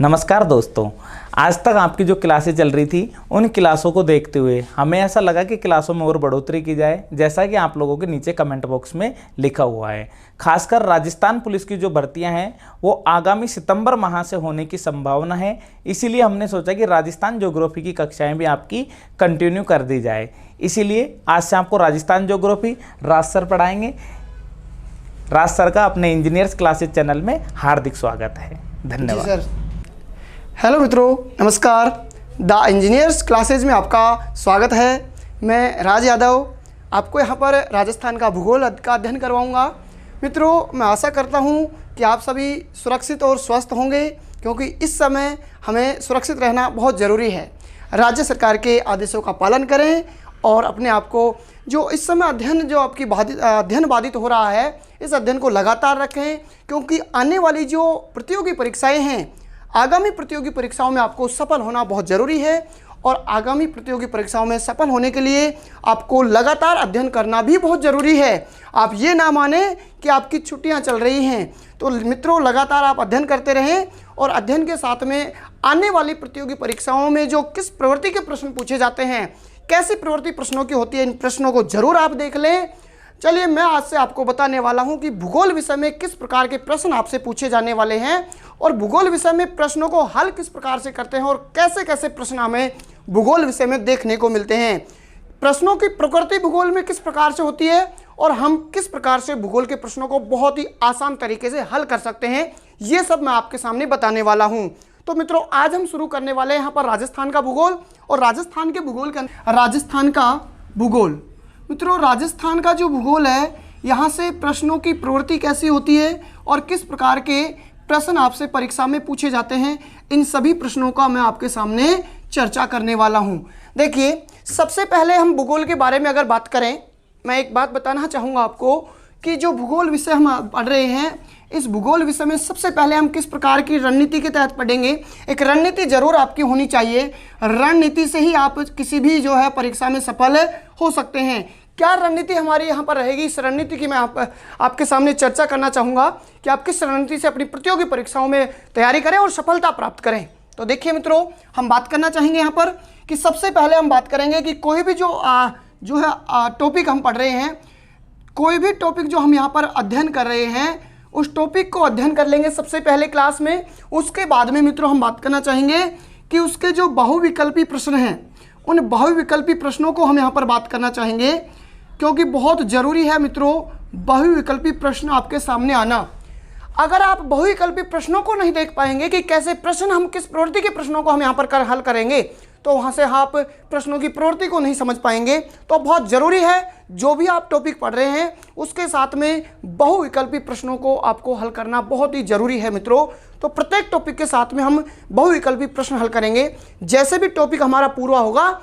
नमस्कार दोस्तों, आज तक आपकी जो क्लासें चल रही थी उन क्लासों को देखते हुए हमें ऐसा लगा कि क्लासों में और बढ़ोतरी की जाए, जैसा कि आप लोगों के नीचे कमेंट बॉक्स में लिखा हुआ है। खासकर राजस्थान पुलिस की जो भर्तियां हैं वो आगामी सितंबर माह से होने की संभावना है। इसीलिए हमने सोचा कि राजस्थान ज्योग्राफी की कक्षाएँ भी आपकी कंटिन्यू कर दी जाए। इसीलिए आज से आपको राजस्थान ज्योग्राफी राज सर पढ़ाएंगे। राज सर का अपने इंजीनियर्स क्लासेज चैनल में हार्दिक स्वागत है। धन्यवाद सर। हेलो मित्रों, नमस्कार। द इंजीनियर्स क्लासेज में आपका स्वागत है। मैं राज यादव आपको यहाँ पर राजस्थान का भूगोल का अध्ययन करवाऊँगा। मित्रों, मैं आशा करता हूँ कि आप सभी सुरक्षित और स्वस्थ होंगे, क्योंकि इस समय हमें सुरक्षित रहना बहुत ज़रूरी है। राज्य सरकार के आदेशों का पालन करें और अपने आप को जो इस समय अध्ययन जो आपकी अध्ययन बाधित हो रहा है, इस अध्ययन को लगातार रखें, क्योंकि आने वाली जो प्रतियोगी परीक्षाएं हैं, आगामी प्रतियोगी परीक्षाओं में आपको सफल होना बहुत ज़रूरी है। और आगामी प्रतियोगी परीक्षाओं में सफल होने के लिए आपको लगातार अध्ययन करना भी बहुत ज़रूरी है। आप ये ना माने कि आपकी छुट्टियां चल रही हैं, तो मित्रों लगातार आप अध्ययन करते रहें और अध्ययन के साथ में आने वाली प्रतियोगी परीक्षाओं में जो किस प्रवृत्ति के प्रश्न पूछे जाते हैं, कैसी प्रवृत्ति प्रश्नों की होती है, इन प्रश्नों को जरूर आप देख लें। चलिए, मैं आज से आपको बताने वाला हूं कि भूगोल विषय में किस प्रकार के प्रश्न आपसे पूछे जाने वाले हैं और भूगोल विषय में प्रश्नों को हल किस प्रकार से करते हैं और कैसे कैसे प्रश्न हमें भूगोल विषय में देखने को मिलते हैं। प्रश्नों की प्रकृति भूगोल में किस प्रकार से होती है और हम किस प्रकार से भूगोल के प्रश्नों को बहुत ही आसान तरीके से हल कर सकते हैं, ये सब मैं आपके सामने बताने वाला हूँ। तो मित्रों, आज हम शुरू करने वाले हैं यहाँ पर राजस्थान का भूगोल और राजस्थान के भूगोल का राजस्थान का भूगोल। मित्रों, राजस्थान का जो भूगोल है, यहाँ से प्रश्नों की प्रवृत्ति कैसी होती है और किस प्रकार के प्रश्न आपसे परीक्षा में पूछे जाते हैं, इन सभी प्रश्नों का मैं आपके सामने चर्चा करने वाला हूँ। देखिए, सबसे पहले हम भूगोल के बारे में अगर बात करें, मैं एक बात बताना चाहूँगा आपको कि जो भूगोल विषय हम पढ़ रहे हैं, इस भूगोल विषय में सबसे पहले हम किस प्रकार की रणनीति के तहत पढ़ेंगे। एक रणनीति जरूर आपकी होनी चाहिए। रणनीति से ही आप किसी भी जो है परीक्षा में सफल हो सकते हैं। क्या रणनीति हमारी यहाँ पर रहेगी, इस रणनीति की मैं आपके सामने चर्चा करना चाहूँगा कि आप किस रणनीति से अपनी प्रतियोगी परीक्षाओं में तैयारी करें और सफलता प्राप्त करें। तो देखिए मित्रों, हम बात करना चाहेंगे यहाँ पर कि सबसे पहले हम बात करेंगे कि कोई भी जो है टॉपिक हम पढ़ रहे हैं, कोई भी टॉपिक जो हम यहाँ पर अध्ययन कर रहे हैं, उस टॉपिक को अध्ययन कर लेंगे सबसे पहले क्लास में। उसके बाद में मित्रों हम बात करना चाहेंगे कि उसके जो बहुविकल्पी प्रश्न हैं, उन बहुविकल्पी प्रश्नों को हम यहाँ पर बात करना चाहेंगे, क्योंकि बहुत ज़रूरी है मित्रों बहुविकल्पी प्रश्न आपके सामने आना। अगर आप बहुविकल्पी प्रश्नों को नहीं देख पाएंगे कि कैसे प्रश्न, हम किस प्रवृत्ति के प्रश्नों को हम यहाँ पर हल करेंगे, तो वहाँ से आप प्रश्नों की प्रवृत्ति को नहीं समझ पाएंगे। तो बहुत ज़रूरी है जो भी आप टॉपिक पढ़ रहे हैं उसके साथ में बहुविकल्पी प्रश्नों को आपको हल करना बहुत ही ज़रूरी है मित्रों। तो प्रत्येक टॉपिक के साथ में हम बहुविकल्पी प्रश्न हल करेंगे। जैसे भी टॉपिक हमारा पूरा होगा,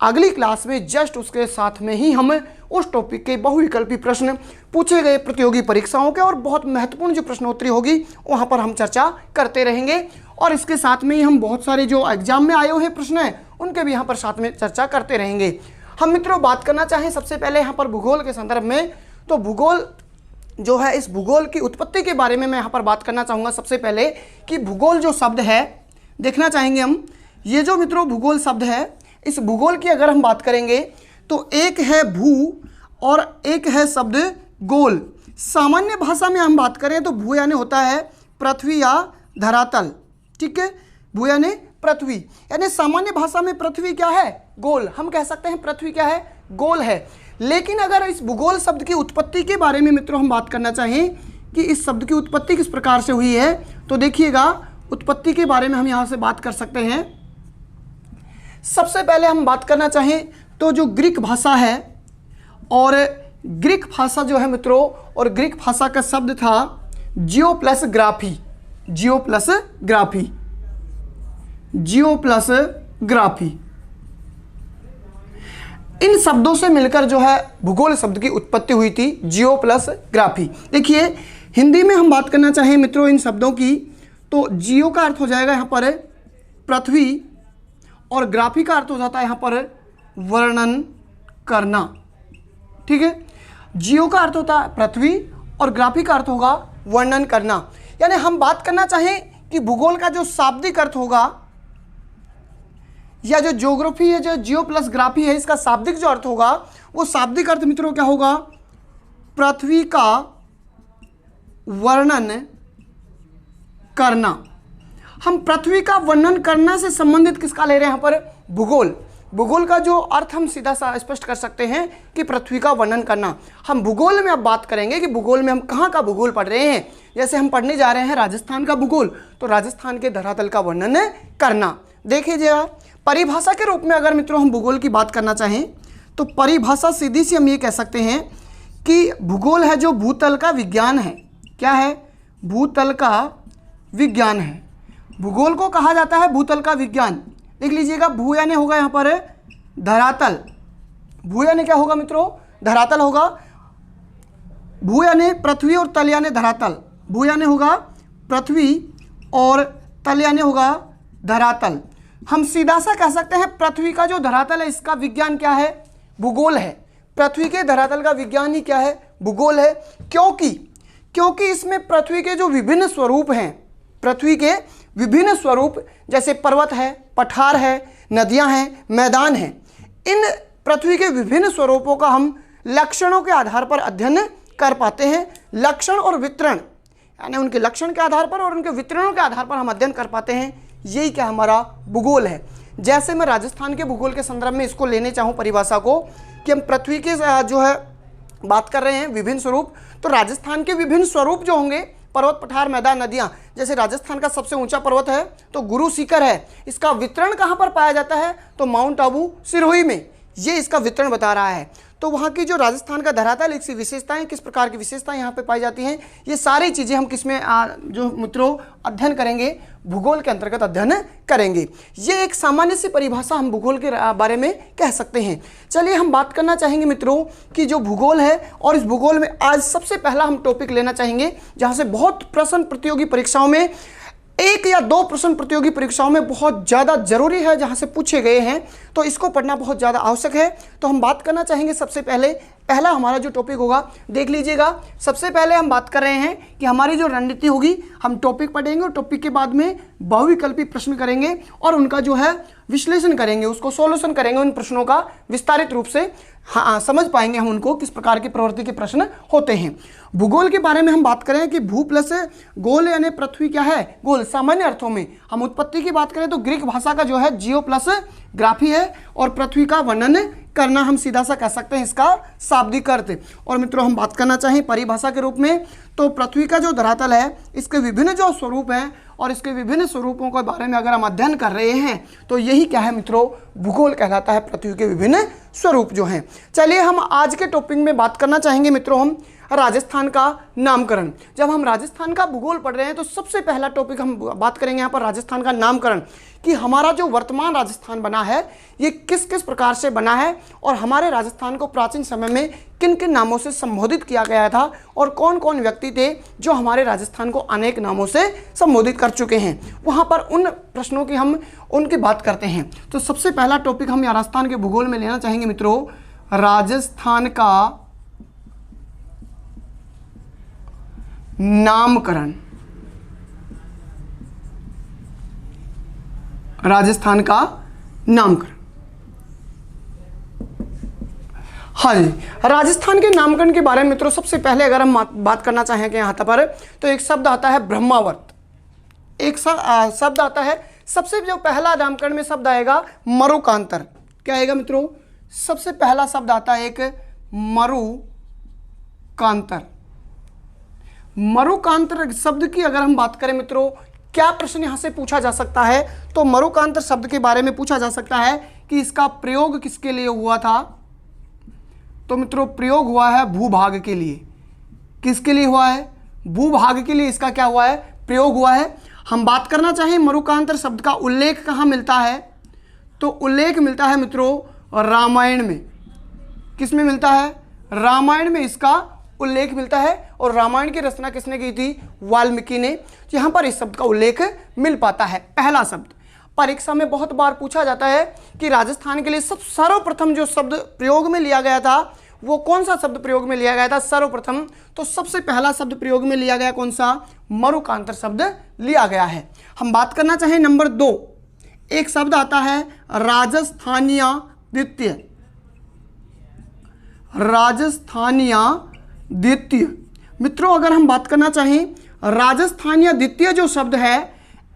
अगली क्लास में जस्ट उसके साथ में ही हम उस टॉपिक के बहुविकल्पी प्रश्न पूछे गए प्रतियोगी परीक्षाओं के और बहुत महत्वपूर्ण जो प्रश्नोत्तरी होगी वहाँ पर हम चर्चा करते रहेंगे। और इसके साथ में ही हम बहुत सारे जो एग्जाम में आए हुए प्रश्न हैं उनके भी यहाँ पर साथ में चर्चा करते रहेंगे। हम मित्रों बात करना चाहें सबसे पहले यहाँ पर भूगोल के संदर्भ में, तो भूगोल जो है, इस भूगोल की उत्पत्ति के बारे में मैं यहाँ पर बात करना चाहूँगा। सबसे पहले कि भूगोल जो शब्द है, देखना चाहेंगे हम, ये जो मित्रों भूगोल शब्द है, इस भूगोल की अगर हम बात करेंगे तो एक है भू और एक है शब्द गोल। सामान्य भाषा में हम बात करें तो भू यानी होता है पृथ्वी या धरातल, ठीक है। भू यानी पृथ्वी, यानी सामान्य भाषा में पृथ्वी क्या है, गोल। हम कह सकते हैं पृथ्वी क्या है, गोल है। लेकिन अगर इस भूगोल शब्द की उत्पत्ति के बारे में मित्रों हम बात करना चाहें कि इस शब्द की उत्पत्ति किस प्रकार से हुई है, तो देखिएगा उत्पत्ति के बारे में हम यहाँ से बात कर सकते हैं। सबसे पहले हम बात करना चाहें तो जो ग्रीक भाषा है, और ग्रीक भाषा जो है मित्रों, और ग्रीक भाषा का शब्द था जियो प्लस ग्राफी। जियो प्लस ग्राफी, जियो प्लस ग्राफी, इन शब्दों से मिलकर जो है भूगोल शब्द की उत्पत्ति हुई थी, जियो प्लस ग्राफी। देखिए, हिंदी में हम बात करना चाहें मित्रों इन शब्दों की, तो जियो का अर्थ हो जाएगा यहाँ पर पृथ्वी और ग्राफी का अर्थ हो जाता है यहाँ पर वर्णन करना, ठीक है। जियो का अर्थ होता है पृथ्वी और ग्राफी का अर्थ होगा वर्णन करना। यानी हम बात करना चाहें कि भूगोल का जो शाब्दिक अर्थ होगा, या जो ज्योग्राफी है, जो जियो प्लस ग्राफी है, इसका शाब्दिक जो अर्थ होगा वो शाब्दिक अर्थ मित्रों क्या होगा? पृथ्वी का वर्णन करना। हम पृथ्वी का वर्णन करना से संबंधित किसका ले रहे हैं यहाँ पर? भूगोल। भूगोल का जो अर्थ हम सीधा सा स्पष्ट कर सकते हैं कि पृथ्वी का वर्णन करना। हम भूगोल में अब बात करेंगे कि भूगोल में हम कहाँ का भूगोल पढ़ रहे हैं। जैसे हम पढ़ने जा रहे हैं राजस्थान का भूगोल, तो राजस्थान के धरातल का वर्णन करना। देखिए जरा, परिभाषा के रूप में अगर मित्रों हम भूगोल की बात करना चाहें तो परिभाषा सीधी सी हम ये कह सकते हैं कि भूगोल है जो भूतल का विज्ञान है। क्या है? भूतल का विज्ञान है। भूगोल को कहा जाता है भूतल का विज्ञान। देख लीजिएगा, भू यानी होगा यहाँ पर धरातल। भू यानी क्या होगा मित्रों? धरातल होगा। भू यानी पृथ्वी और तल यानी धरातल। भू यानी होगा पृथ्वी और तल यानी होगा धरातल। हम सीधा सा कह सकते हैं पृथ्वी का जो धरातल है इसका विज्ञान क्या है? भूगोल है। पृथ्वी के धरातल का विज्ञान ही क्या है? भूगोल है। क्योंकि इसमें पृथ्वी के जो विभिन्न स्वरूप हैं, पृथ्वी के विभिन्न स्वरूप जैसे पर्वत है, पठार है, नदियां हैं, मैदान हैं, इन पृथ्वी के विभिन्न स्वरूपों का हम लक्षणों के आधार पर अध्ययन कर पाते हैं। लक्षण और वितरण यानी उनके लक्षण के आधार पर और उनके वितरणों के आधार पर हम अध्ययन कर पाते हैं। यही क्या हमारा भूगोल है। जैसे मैं राजस्थान के भूगोल के संदर्भ में इसको लेने चाहूँ परिभाषा को कि हम पृथ्वी के जो है बात कर रहे हैं विभिन्न स्वरूप, तो राजस्थान के विभिन्न स्वरूप जो होंगे, पर्वत, पठार, मैदान, नदियाँ, जैसे राजस्थान का सबसे ऊंचा पर्वत है तो गुरु शिखर है। इसका वितरण कहाँ पर पाया जाता है? तो माउंट आबू सिरोही में। ये इसका वितरण बता रहा है। तो वहाँ की जो राजस्थान का धरातल, इसकी विशेषताएं, किस प्रकार की विशेषताएं यहाँ पे पाई जाती हैं, ये सारी चीज़ें हम किसमें जो मित्रों अध्ययन करेंगे? भूगोल के अंतर्गत अध्ययन करेंगे। ये एक सामान्य सी परिभाषा हम भूगोल के बारे में कह सकते हैं। चलिए हम बात करना चाहेंगे मित्रों कि जो भूगोल है, और इस भूगोल में आज सबसे पहला हम टॉपिक लेना चाहेंगे जहाँ से बहुत प्रश्न प्रतियोगी परीक्षाओं में, 1 या 2 प्रश्न प्रतियोगी परीक्षाओं में बहुत ज़्यादा जरूरी है, जहाँ से पूछे गए हैं, तो इसको पढ़ना बहुत ज़्यादा आवश्यक है। तो हम बात करना चाहेंगे सबसे पहला हमारा जो टॉपिक होगा, देख लीजिएगा, सबसे पहले हम बात कर रहे हैं कि हमारी जो रणनीति होगी, हम टॉपिक पढ़ेंगे और टॉपिक के बाद में बहुविकल्पी प्रश्न करेंगे और उनका जो है विश्लेषण करेंगे, उसको सॉल्यूशन करेंगे, उन प्रश्नों का विस्तारित रूप से समझ पाएंगे हम उनको किस प्रकार की प्रवृत्ति के प्रश्न होते हैं। भूगोल के बारे में हम बात करें कि भू प्लस गोल यानी पृथ्वी क्या है? गोल। सामान्य अर्थों में हम उत्पत्ति की बात करें तो ग्रीक भाषा का जो है जियो प्लस ग्राफी है, और पृथ्वी का वर्णन करना हम सीधा सा कह सकते हैं इसका शाब्दिक अर्थ। और मित्रों हम बात करना चाहें परिभाषा के रूप में तो पृथ्वी का जो धरातल है इसके विभिन्न जो स्वरूप हैं और इसके विभिन्न स्वरूपों के बारे में अगर हम अध्ययन कर रहे हैं तो यही क्या है मित्रों? भूगोल कहलाता है, पृथ्वी के विभिन्न स्वरूप जो हैं। चलिए हम आज के टॉपिक में बात करना चाहेंगे मित्रों हम राजस्थान का नामकरण। जब हम राजस्थान का भूगोल पढ़ रहे हैं तो सबसे पहला टॉपिक हम बात करेंगे यहाँ पर राजस्थान का नामकरण, कि हमारा जो वर्तमान राजस्थान बना है ये किस किस प्रकार से बना है और हमारे राजस्थान को प्राचीन समय में किन किन नामों से संबोधित किया गया था और कौन कौन व्यक्ति थे जो हमारे राजस्थान को अनेक नामों से संबोधित कर चुके हैं। वहाँ पर उन प्रश्नों की हम उनकी बात करते हैं। तो सबसे पहला टॉपिक हम राजस्थान के भूगोल में लेना चाहेंगे मित्रों, राजस्थान का नामकरण। राजस्थान का नामकरण। हाँ जी, राजस्थान के नामकरण के बारे में मित्रों सबसे पहले अगर हम बात करना चाहें कि यहाँ पर तो एक शब्द आता है ब्रह्मावर्त। एक शब्द आता है, सबसे जो पहला नामकरण में शब्द आएगा मरुकांतर। क्या आएगा मित्रों? सबसे पहला शब्द आता है एक मरुकांतर। मरुकांतर शब्द की अगर हम बात करें मित्रों, क्या प्रश्न यहाँ से पूछा जा सकता है? तो मरुकांतर शब्द के बारे में पूछा जा सकता है कि इसका प्रयोग किसके लिए हुआ था? तो मित्रों प्रयोग हुआ है भूभाग के लिए। किसके लिए हुआ है? भूभाग के लिए इसका क्या हुआ है? प्रयोग हुआ है। हम बात करना चाहें मरुकांतर शब्द का उल्लेख कहाँ मिलता है? तो उल्लेख मिलता है मित्रों रामायण में। किस में मिलता है? रामायण में इसका उल्लेख मिलता है। और रामायण की रचना किसने की थी? वाल्मीकि ने। यहाँ पर इस शब्द का उल्लेख मिल पाता है। पहला शब्द परीक्षा में बहुत बार पूछा जाता है कि राजस्थान के लिए सर्वप्रथम जो शब्द प्रयोग में लिया गया था वो कौन सा शब्द प्रयोग में लिया गया था सर्वप्रथम? तो सबसे पहला शब्द प्रयोग में लिया गया कौन सा? मरुकांतर शब्द लिया गया है। हम बात करना चाहें नंबर 2, एक शब्द आता है राजस्थानिया द्वितीय। राजस्थानिया द्वितीय मित्रों, अगर हम बात करना चाहें राजस्थानिया द्वितीय जो शब्द है,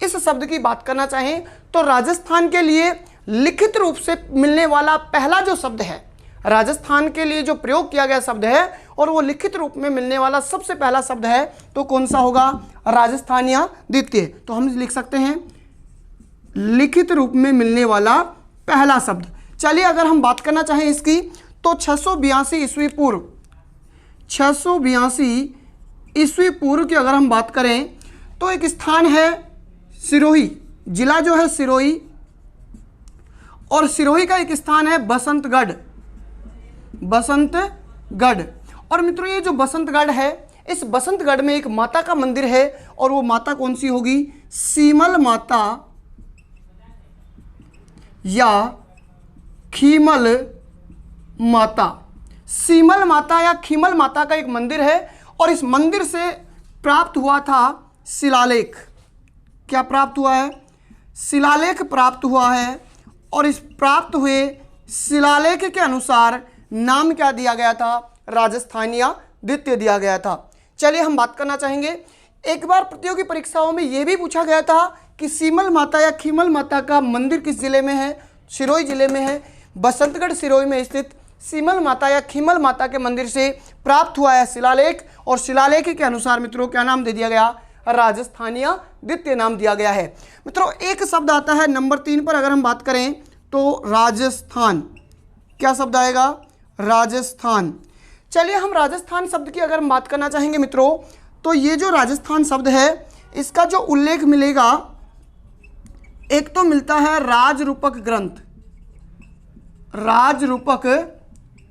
इस शब्द की बात करना चाहें तो राजस्थान के लिए लिखित रूप से मिलने वाला पहला जो शब्द है, राजस्थान के लिए जो प्रयोग किया गया शब्द है और वो लिखित रूप में मिलने वाला सबसे पहला शब्द है, तो कौन सा होगा? राजस्थानिया द्वितीय। तो हम लिख सकते हैं लिखित रूप में मिलने वाला पहला शब्द। चलिए अगर हम बात करना चाहें इसकी, तो 682 ईस्वी पूर्व, 682 ईस्वी पूर्व की अगर हम बात करें तो एक स्थान है सिरोही, जिला जो है सिरोही, और सिरोही का एक स्थान है बसंतगढ़। बसंतगढ़, और मित्रों ये जो बसंतगढ़ है, इस बसंतगढ़ में एक माता का मंदिर है, और वो माता कौन सी होगी? सीमल माता या खीमल माता। सीमल माता या खीमल माता का एक मंदिर है, और इस मंदिर से प्राप्त हुआ था शिलालेख। क्या प्राप्त हुआ है? शिलालेख प्राप्त हुआ है, और इस प्राप्त हुए शिलालेख के अनुसार नाम क्या दिया गया था? राजस्थानिया द्वितीय दिया गया था। चलिए हम बात करना चाहेंगे, एक बार प्रतियोगी परीक्षाओं में यह भी पूछा गया था कि सीमल माता या खीमल माता का मंदिर किस जिले में है? सिरोही जिले में है। बसंतगढ़ सिरोही में स्थित सीमल माता या खीमल माता के मंदिर से प्राप्त हुआ है शिलालेख, और शिलालेख के अनुसार मित्रों क्या नाम दे दिया गया? राजस्थानिया द्वितीय नाम दिया गया है। मित्रों एक शब्द आता है नंबर 3 पर, अगर हम बात करें तो राजस्थान। क्या शब्द आएगा? राजस्थान। चलिए हम राजस्थान शब्द की अगर हम बात करना चाहेंगे मित्रों, तो ये जो राजस्थान शब्द है, इसका जो उल्लेख मिलेगा, एक तो मिलता है राजरूपक ग्रंथ, राजरूपक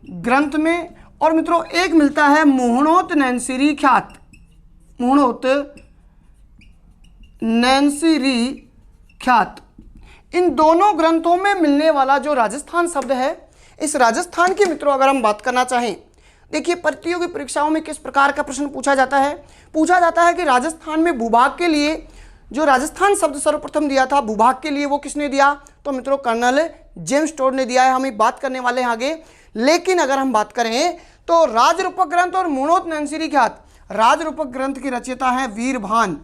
ग्रंथ में, और मित्रों एक मिलता है मोहनोत नैनसिरी ख्यात, मोहनोत नैनसिरी ख्यात। इन दोनों ग्रंथों में मिलने वाला जो राजस्थान शब्द है, इस राजस्थान की मित्रों अगर हम बात करना चाहें, देखिए प्रतियोगी परीक्षाओं में किस प्रकार का प्रश्न पूछा जाता है? पूछा जाता है कि राजस्थान में भूभाग के लिए जो राजस्थान शब्द सर्वप्रथम दिया था, भूभाग के लिए वो किसने दिया? तो मित्रों कर्नल जेम्स टोड ने दिया है। हम बात करने वाले हैं आगे। लेकिन अगर हम बात करें तो राजरूपक ग्रंथ और मोहनोत नैनसिरी ख्यात, राजरूपक ग्रंथ की रचयिता है वीरभान,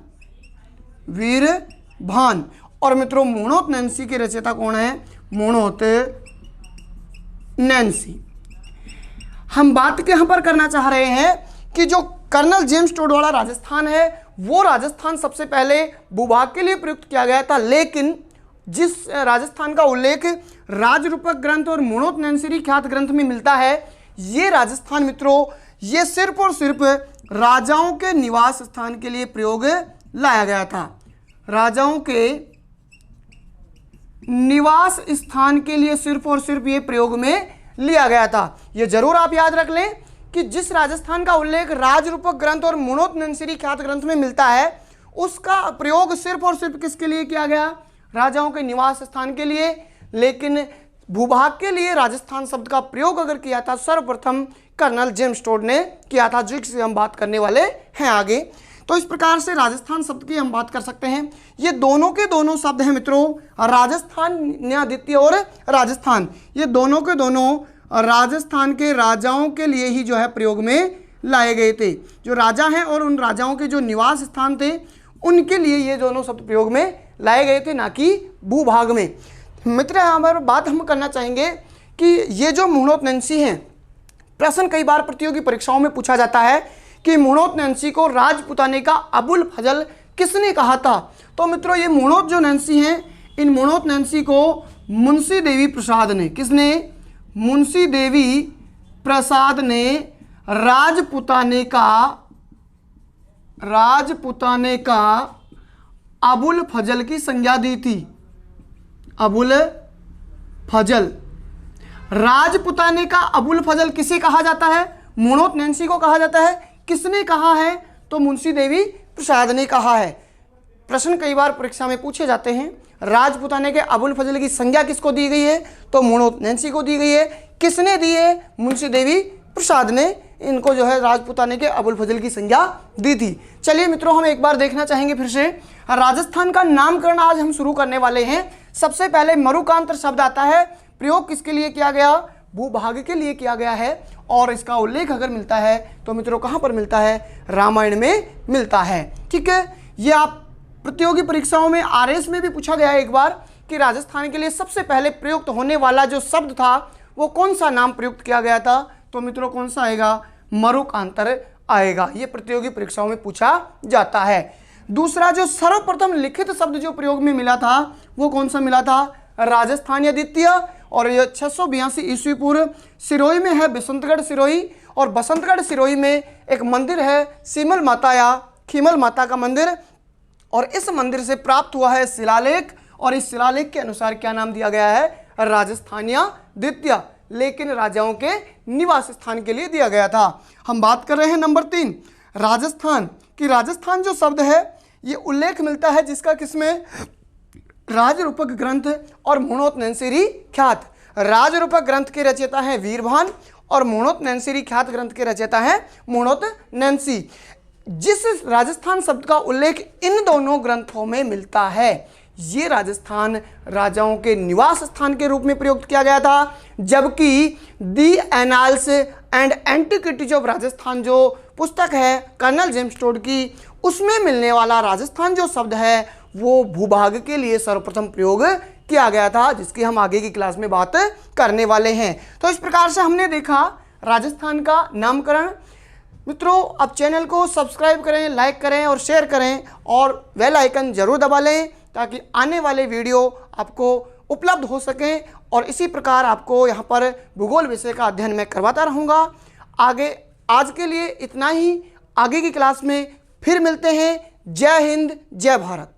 वीरभान, और मित्रों मोहनोत नैंसी की रचयिता कौन है? मोहनोत नैंसी। हम बात यहाँ पर करना चाह रहे हैं कि जो कर्नल जेम्स टोड वाला राजस्थान है, वो राजस्थान सबसे पहले भूभाग के लिए प्रयुक्त किया गया था, लेकिन जिस राजस्थान का उल्लेख राजरूपक ग्रंथ और मोहनोत नैंसिरी ख्यात ग्रंथ में मिलता है, ये राजस्थान मित्रों ये सिर्फ और सिर्फ राजाओं के निवास स्थान के लिए प्रयोग लाया गया था। राजाओं के निवास स्थान के लिए सिर्फ और सिर्फ ये प्रयोग में लिया गया था। ये जरूर आप याद रख लें कि जिस राजस्थान का उल्लेख राजरूपक ग्रंथ और मोहनोत नैंसिरी ख्यात ग्रंथ में मिलता है, उसका प्रयोग सिर्फ और सिर्फ किसके लिए किया गया? राजाओं के निवास स्थान के लिए। लेकिन भूभाग के लिए राजस्थान शब्द का प्रयोग अगर किया था सर्वप्रथम कर्नल जेम्स टोड ने किया था, जिससे हम बात करने वाले हैं आगे। तो इस प्रकार से राजस्थान शब्द की हम बात कर सकते हैं। ये दोनों के दोनों शब्द हैं मित्रों, राजस्थान न्यायादित्य और राजस्थान, ये दोनों के दोनों राजस्थान के राजाओं के लिए ही जो है प्रयोग में लाए गए थे। जो राजा हैं और उन राजाओं के जो निवास स्थान थे, उनके लिए ये दोनों शब्द प्रयोग में लाए गए थे, ना कि भूभाग में। मित्र यहाँ पर बात हम करना चाहेंगे कि ये जो मोहनोत नैंसी हैं, प्रश्न कई बार प्रतियोगी परीक्षाओं में पूछा जाता है कि मोहनोत नैंसी को राजपुताने का अबुल फजल किसने कहा था? तो मित्रों ये मोहनोत जो नैंसी हैं, इन मोहनोत नैंसी को मुंशी देवी प्रसाद ने, किसने? मुंशी देवी प्रसाद ने राजपुताने का अबुल फजल की संज्ञा दी थी। अबुल फजल, राजपुताने का अबुल फजल किसे कहा जाता है? मोहनोत नैंसी को कहा जाता है। किसने कहा है? तो मुंशी देवी प्रसाद ने कहा है। प्रश्न कई बार परीक्षा में पूछे जाते हैं, राजपुताने के अबुल फजल की संज्ञा किसको दी गई है? तो मोहनोत नैंसी को दी गई है। किसने दी है? मुंशी देवी प्रसाद ने इनको जो है राजपूताने के अबुल फजल की संज्ञा दी थी। चलिए मित्रों, हम एक बार देखना चाहेंगे फिर से राजस्थान का नामकरण आज हम शुरू करने वाले हैं। सबसे पहले मरुकांतर शब्द आता है, प्रयोग किसके लिए किया गया? भूभाग के लिए किया गया है। और इसका उल्लेख अगर मिलता है तो मित्रों कहाँ पर मिलता है? रामायण में मिलता है। ठीक है, ये आप प्रतियोगी परीक्षाओं में आरएस में भी पूछा गया है एक बार कि राजस्थान के लिए सबसे पहले प्रयुक्त होने वाला जो शब्द था वो कौन सा नाम प्रयुक्त किया गया था? तो मित्रों कौन सा आएगा? मरुकांतर आएगा। ये प्रतियोगी परीक्षाओं में पूछा जाता है। दूसरा जो सर्वप्रथम लिखित शब्द जो प्रयोग में मिला था वो कौन सा मिला था? राजस्थानी द्वितीय। और ये 682 ईस्वी पूर्व सिरोही में है, बसंतगढ़ सिरोही। और बसंतगढ़ सिरोही में एक मंदिर है सीमल माता या खीमल माता का मंदिर, और इस मंदिर से प्राप्त हुआ है शिलालेख। और इस शिलालेख के अनुसार क्या नाम दिया गया है? राजस्थानिया द्वितीय, लेकिन राजाओं के निवास स्थान के लिए दिया गया था। हम बात कर रहे हैं नंबर 3 राजस्थान की। राजस्थान जो शब्द है ये उल्लेख मिलता है जिसका किसमें? राजरूपक ग्रंथ और मूणोत नैनसिरी ख्यात। राजरूपक ग्रंथ के रचयिता हैं वीरभान और मूणोत नैनसिरी ख्यात ग्रंथ के रचयिता हैं मूणोत नैनसी। जिस राजस्थान शब्द का उल्लेख इन दोनों ग्रंथों में मिलता है, ये राजस्थान राजाओं के निवास स्थान के रूप में प्रयुक्त किया गया था। जबकि the annals and antiquities of Rajasthan जो पुस्तक है कर्नल जेम्स टोड की, उसमें मिलने वाला राजस्थान जो शब्द है वो भूभाग के लिए सर्वप्रथम प्रयोग किया गया था, जिसकी हम आगे की क्लास में बात करने वाले हैं। तो इस प्रकार से हमने देखा राजस्थान का नामकरण। मित्रों, आप चैनल को सब्सक्राइब करें, लाइक करें और शेयर करें और बेल आइकन जरूर दबा लें ताकि आने वाले वीडियो आपको उपलब्ध हो सकें। और इसी प्रकार आपको यहाँ पर भूगोल विषय का अध्ययन मैं करवाता रहूँगा। आज के लिए इतना ही। आगे की क्लास में फिर मिलते हैं। जय हिंद, जय भारत।